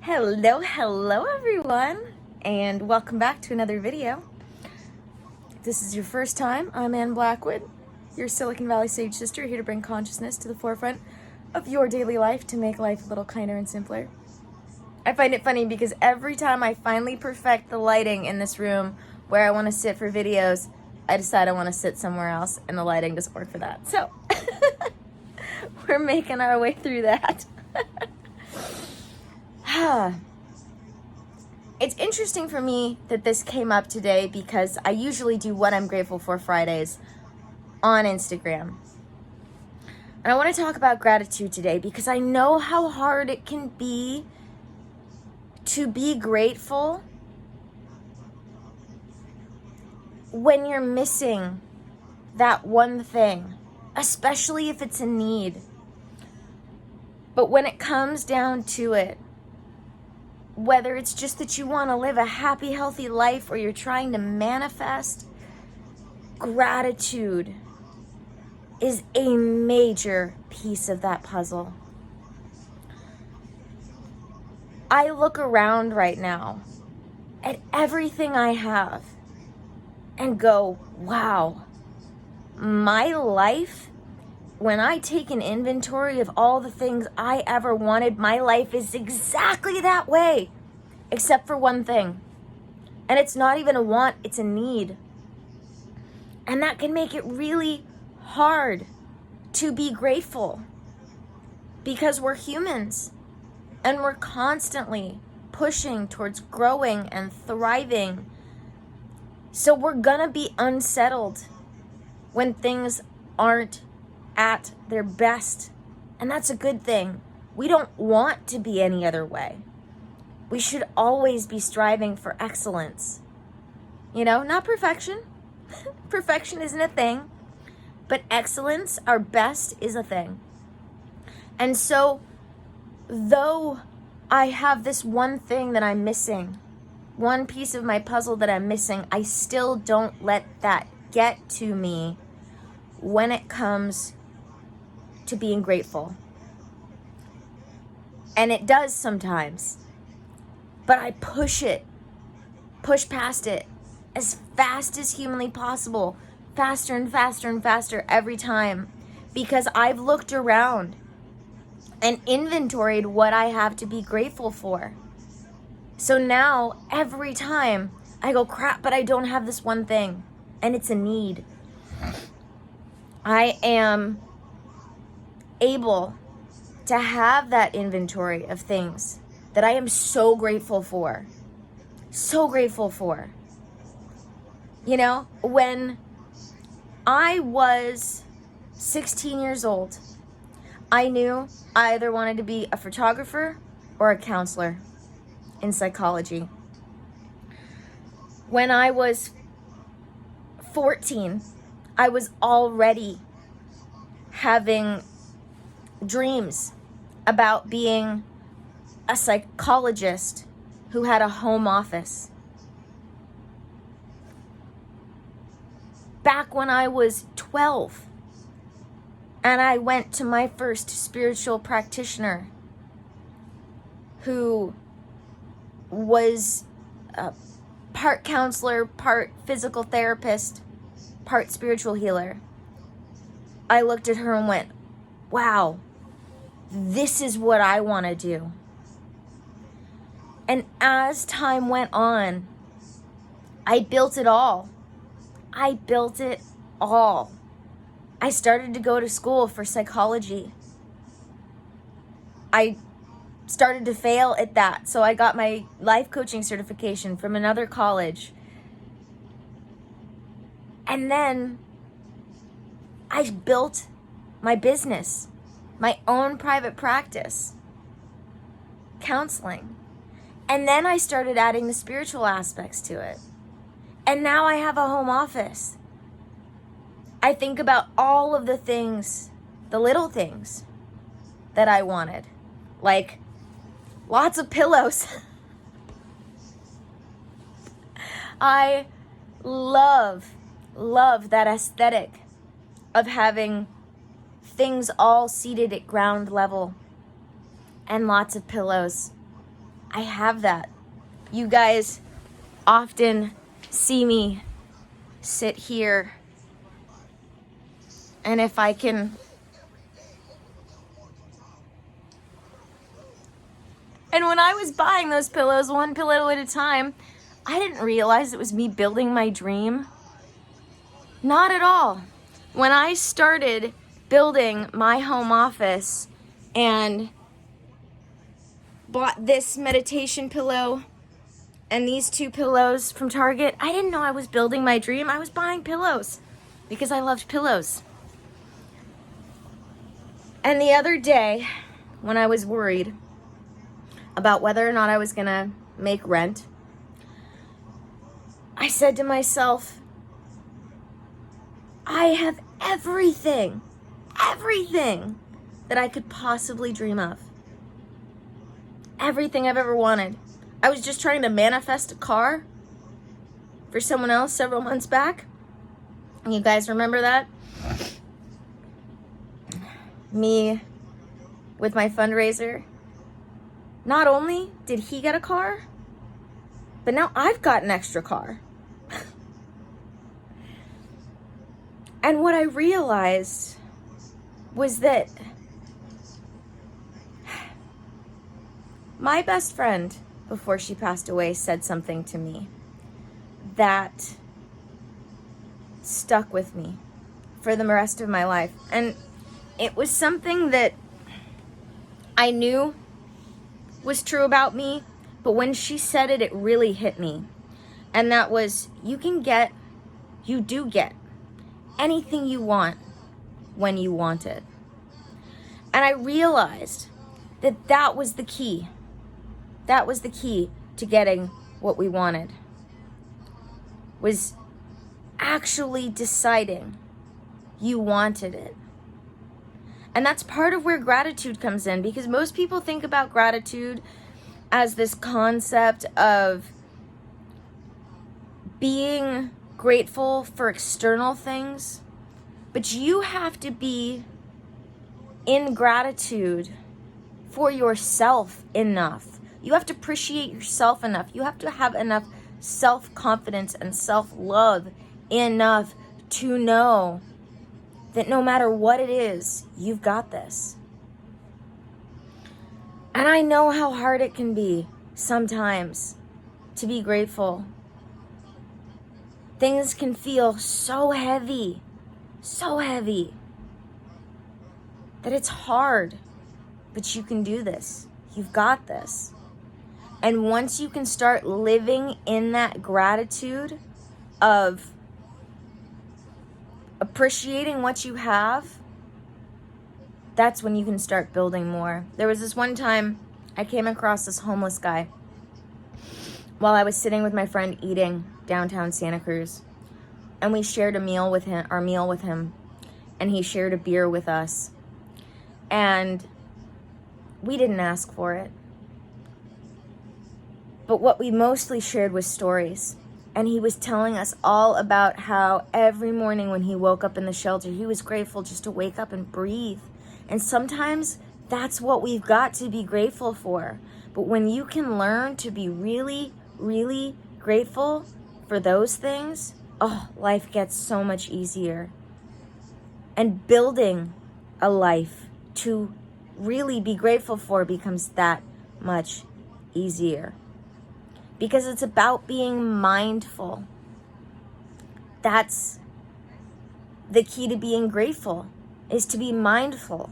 Hello everyone, and welcome back to another video. If this is your first time, I'm Ann Blackwood, your Silicon Valley Sage sister, here to bring consciousness to the forefront of your daily life to make life a little kinder and simpler. I find it funny because every time I finally perfect the lighting in this room where I want to sit for videos, I decide I want to sit somewhere else and the lighting doesn't work for that. So, we're making our way through that. It's interesting for me that this came up today because I usually do What I'm Grateful For Fridays on Instagram. And I want to talk about gratitude today because I know how hard it can be to be grateful when you're missing that one thing, especially if it's a need. But when it comes down to it, whether it's just that you want to live a happy, healthy life or you're trying to manifest, gratitude is a major piece of that puzzle. I look around right now at everything I have and go, wow, my life, when I take an inventory of all the things I ever wanted, my life is exactly that way, except for one thing. And it's not even a want, it's a need. And that can make it really hard to be grateful because we're humans and we're constantly pushing towards growing and thriving. So we're gonna be unsettled when things aren't at their best, and that's a good thing. We don't want to be any other way. We should always be striving for excellence. Not perfection. Perfection isn't a thing, but excellence, our best, is a thing. And so, though I have this one thing that I'm missing, one piece of my puzzle that I'm missing, I still don't let that get to me when it comes to being grateful. And it does sometimes, but I push past it as fast as humanly possible, faster and faster and faster every time, because I've looked around and inventoried what I have to be grateful for. So now every time I go, crap, but I don't have this one thing, and it's a need. I am able to have that inventory of things that I am so grateful for. So grateful for. When I was 16 years old, I knew I either wanted to be a photographer or a counselor in psychology. When I was 14, I was already having dreams about being a psychologist who had a home office. Back when I was 12, and I went to my first spiritual practitioner who was a part counselor, part physical therapist, part spiritual healer. I looked at her and went, wow, this is what I want to do. And as time went on, I built it all. I started to go to school for psychology. I started to fail at that, so I got my life coaching certification from another college. And then I built my business, my own private practice, counseling. And then I started adding the spiritual aspects to it. And now I have a home office. I think about all of the things, the little things that I wanted, like lots of pillows. I love that aesthetic of having things all seated at ground level and lots of pillows. I have that. You guys often see me sit here, and if I can and when I was buying those pillows one pillow at a time, I didn't realize it was me building my dream. Not at all. When I started building my home office and bought this meditation pillow and these 2 pillows from Target, I didn't know I was building my dream. I was buying pillows because I loved pillows. And the other day, when I was worried about whether or not I was gonna make rent, I said to myself, I have everything that I could possibly dream of. Everything I've ever wanted. I was just trying to manifest a car for someone else several months back. You guys remember that? Me with my fundraiser. Not only did he get a car, but now I've got an extra car. And what I realized was that my best friend, before she passed away, said something to me that stuck with me for the rest of my life. And it was something that I knew was true about me, but when she said it, it really hit me. And that was, you do get anything you want when you want it. And I realized that that was the key. That was the key to getting what we wanted. Was actually deciding you wanted it. And that's part of where gratitude comes in, because most people think about gratitude as this concept of being grateful for external things, but you have to be in gratitude for yourself enough. You have to appreciate yourself enough. You have to have enough self-confidence and self-love enough to know that no matter what it is, you've got this. And I know how hard it can be sometimes to be grateful. Things can feel so heavy, that it's hard, but you can do this. You've got this. And once you can start living in that gratitude of appreciating what you have, that's when you can start building more. There was this one time I came across this homeless guy while I was sitting with my friend eating downtown Santa Cruz. And we shared our meal with him, and he shared a beer with us. And we didn't ask for it. But what we mostly shared was stories. And he was telling us all about how every morning when he woke up in the shelter, he was grateful just to wake up and breathe. And sometimes that's what we've got to be grateful for. But when you can learn to be really, really grateful for those things, oh, life gets so much easier. And building a life to really be grateful for becomes that much easier. Because it's about being mindful. That's the key to being grateful, is to be mindful.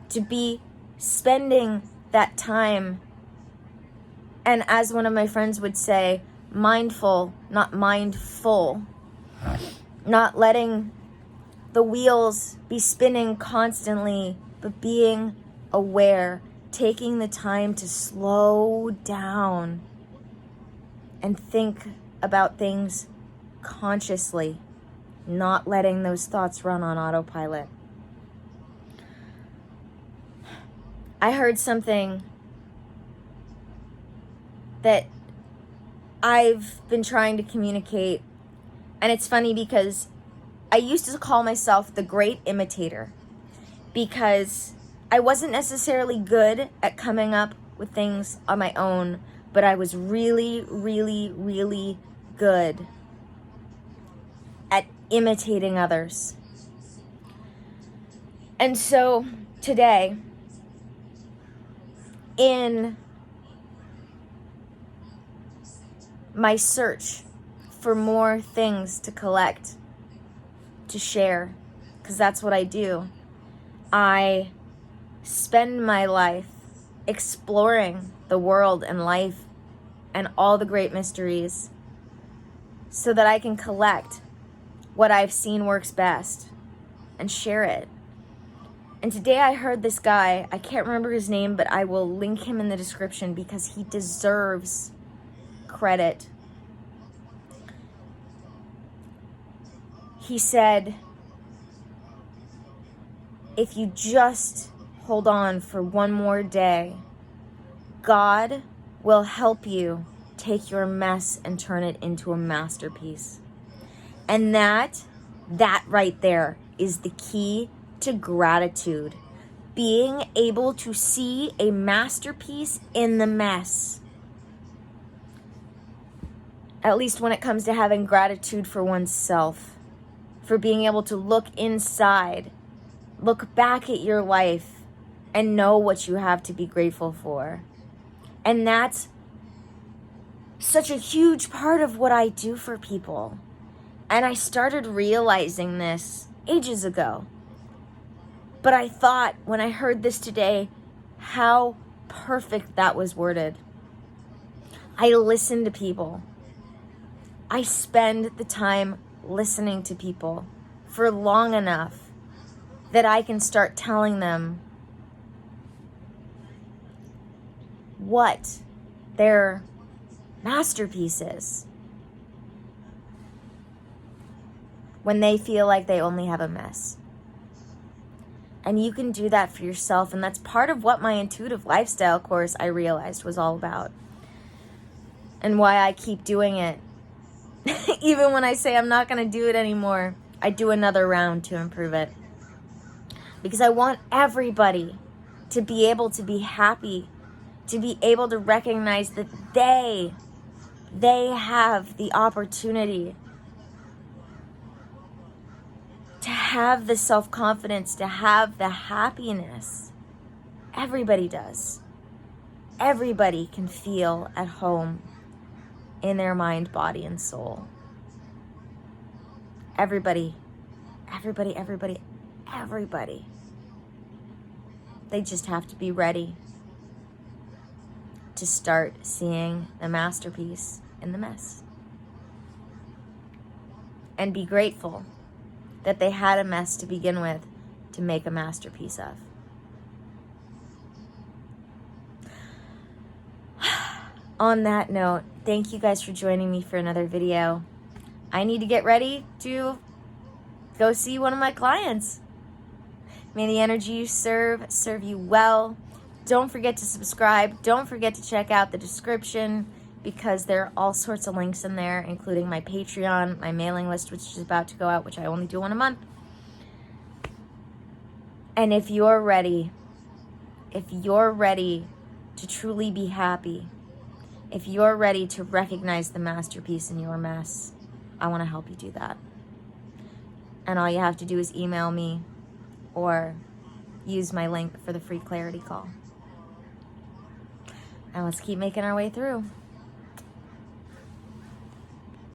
To be spending that time. And as one of my friends would say, mindful, not mindful. Not letting the wheels be spinning constantly, but being aware. Taking the time to slow down and think about things consciously, not letting those thoughts run on autopilot. I heard something that I've been trying to communicate, and it's funny because I used to call myself the great imitator, because I wasn't necessarily good at coming up with things on my own, but I was really, really, really good at imitating others. And so today, in my search for more things to collect, to share, because that's what I do, I spend my life exploring the world and life and all the great mysteries so that I can collect what I've seen works best and share it. And today I heard this guy, I can't remember his name, but I will link him in the description because he deserves credit. He said, if you just hold on for one more day, God will help you take your mess and turn it into a masterpiece. And that right there is the key to gratitude. Being able to see a masterpiece in the mess. At least when it comes to having gratitude for oneself. For being able to look inside, look back at your life, and know what you have to be grateful for. And that's such a huge part of what I do for people. And I started realizing this ages ago. But I thought when I heard this today, how perfect that was worded. I listen to people. I spend the time listening to people for long enough that I can start telling them what their masterpiece is when they feel like they only have a mess. And you can do that for yourself, and that's part of what my intuitive lifestyle course, I realized, was all about, and why I keep doing it. Even when I say I'm not going to do it anymore, I do another round to improve it. Because I want everybody to be able to be happy, to be able to recognize that they have the opportunity to have the self-confidence, to have the happiness. Everybody does. Everybody can feel at home in their mind, body, and soul. Everybody. They just have to be ready to start seeing the masterpiece in the mess. And be grateful that they had a mess to begin with to make a masterpiece of. On that note, thank you guys for joining me for another video. I need to get ready to go see one of my clients. May the energy you serve you well. Don't forget to subscribe. Don't forget to check out the description because there are all sorts of links in there, including my Patreon, my mailing list, which is about to go out, which I only do one a month. And if you're ready to truly be happy, if you're ready to recognize the masterpiece in your mess, I want to help you do that. And all you have to do is email me or use my link for the free clarity call. And let's keep making our way through.